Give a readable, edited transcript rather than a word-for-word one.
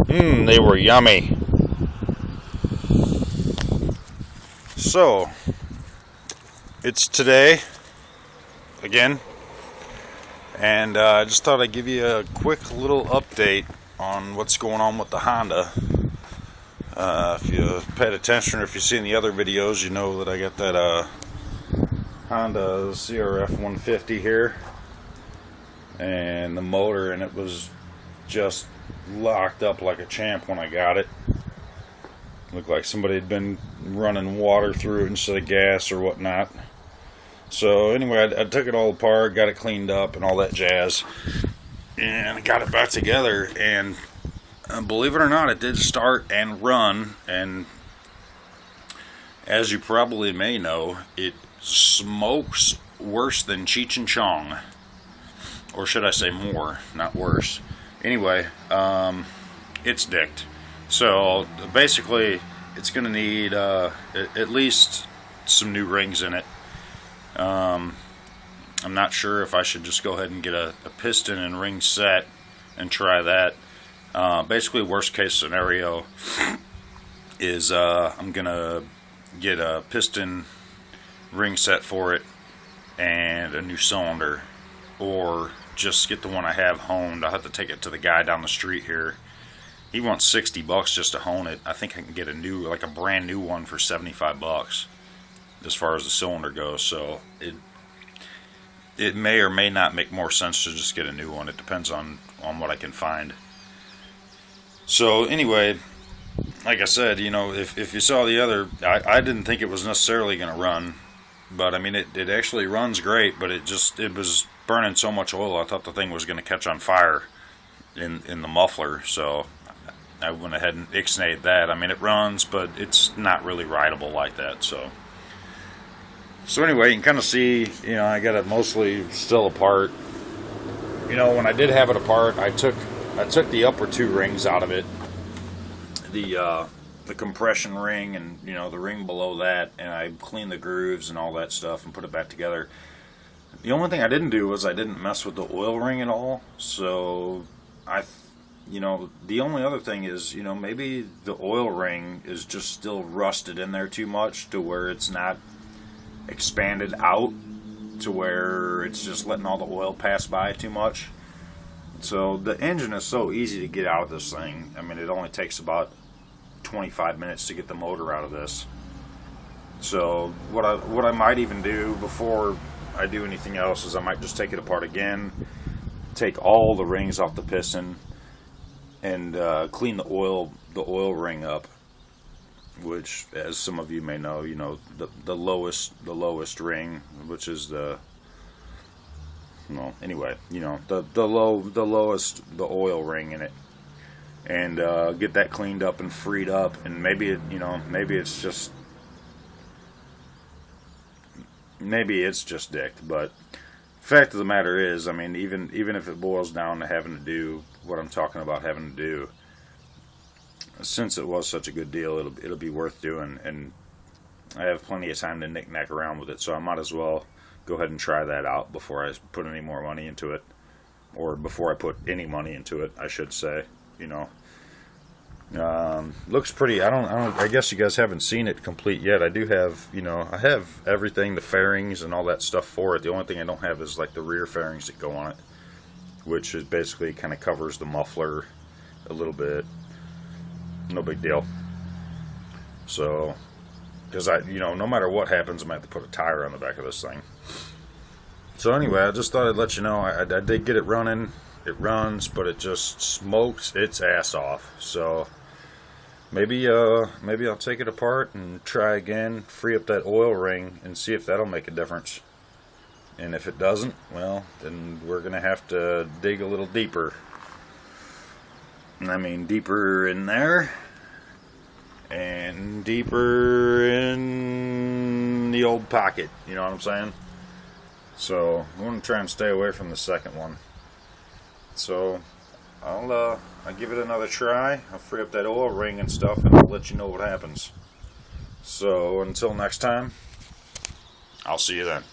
They were yummy. So, it's today, again, and I just thought I'd give you a quick little update on what's going on with the Honda. If you paid attention or if you've seen the other videos, you know that I got that Honda crf150 here, and the motor in it was just locked up like a champ when I got it. Looked like somebody had been running water through it instead of gas or whatnot. So anyway, I took it all apart, got it cleaned up and all that jazz, and I got it back together, and believe it or not, it did start and run, and as you probably may know, it smokes worse than Cheech and Chong. Or should I say more, not worse. Anyway, it's dicked. So basically, it's going to need at least some new rings in it. I'm not sure if I should just go ahead and get a piston and ring set and try that. Basically, worst case scenario is I'm going to get a piston ring set for it and a new cylinder, or just get the one I have honed. I'll have to take it to the guy down the street here. He wants $60 just to hone it. I think I can get a new, like a brand new one for $75 as far as the cylinder goes. So it may or may not make more sense to just get a new one. It depends on what I can find. So anyway, like I said, you know, if you saw the other, I didn't think it was necessarily going to run, but I mean it actually runs great, but it was burning so much oil I thought the thing was going to catch on fire in the muffler. So I went ahead and ixnayed that. I mean, it runs, but it's not really rideable like that. So anyway, you can kind of see, you know, I got it mostly still apart. You know, when I did have it apart, I took the upper two rings out of it, the compression ring and, you know, the ring below that, and I cleaned the grooves and all that stuff and put it back together. The only thing I didn't do was I didn't mess with the oil ring at all. So you know, the only other thing is, you know, maybe the oil ring is just still rusted in there too much to where it's not expanded out to where it's just letting all the oil pass by too much. So the engine is so easy to get out of this thing. I mean, it only takes about 25 minutes to get the motor out of this. So what I might even do before I do anything else is I might just take it apart again, take all the rings off the piston, and clean the oil ring up, which, as some of you may know, you know, the lowest ring, which is the, well, anyway, you know, the lowest oil ring in it, and get that cleaned up and freed up, and maybe it's just dicked, but fact of the matter is, I mean, even if it boils down to having to do what I'm talking about having to do, since it was such a good deal, it'll be worth doing, and I have plenty of time to knick-knack around with it, so I might as well go ahead and try that out before I put any more money into it, or before I put any money into it, I should say. You know, looks pretty. I guess you guys haven't seen it complete yet. I do have, you know, I have everything, the fairings and all that stuff for it. The only thing I don't have is like the rear fairings that go on it, which is basically kind of covers the muffler a little bit. No big deal. So, because you know, no matter what happens, I might have to put a tire on the back of this thing. So anyway, I just thought I'd let you know I did get it running. It runs, but it just smokes its ass off. So maybe I'll take it apart and try again, free up that oil ring, and see if that'll make a difference. And if it doesn't, well, then we're gonna have to dig a little deeper. I mean, deeper in there, and deeper in the old pocket. You know what I'm saying? So I'm gonna try and stay away from the second one. So I'll give it another try. I'll free up that oil ring and stuff, and I'll let you know what happens. So until next time, I'll see you then.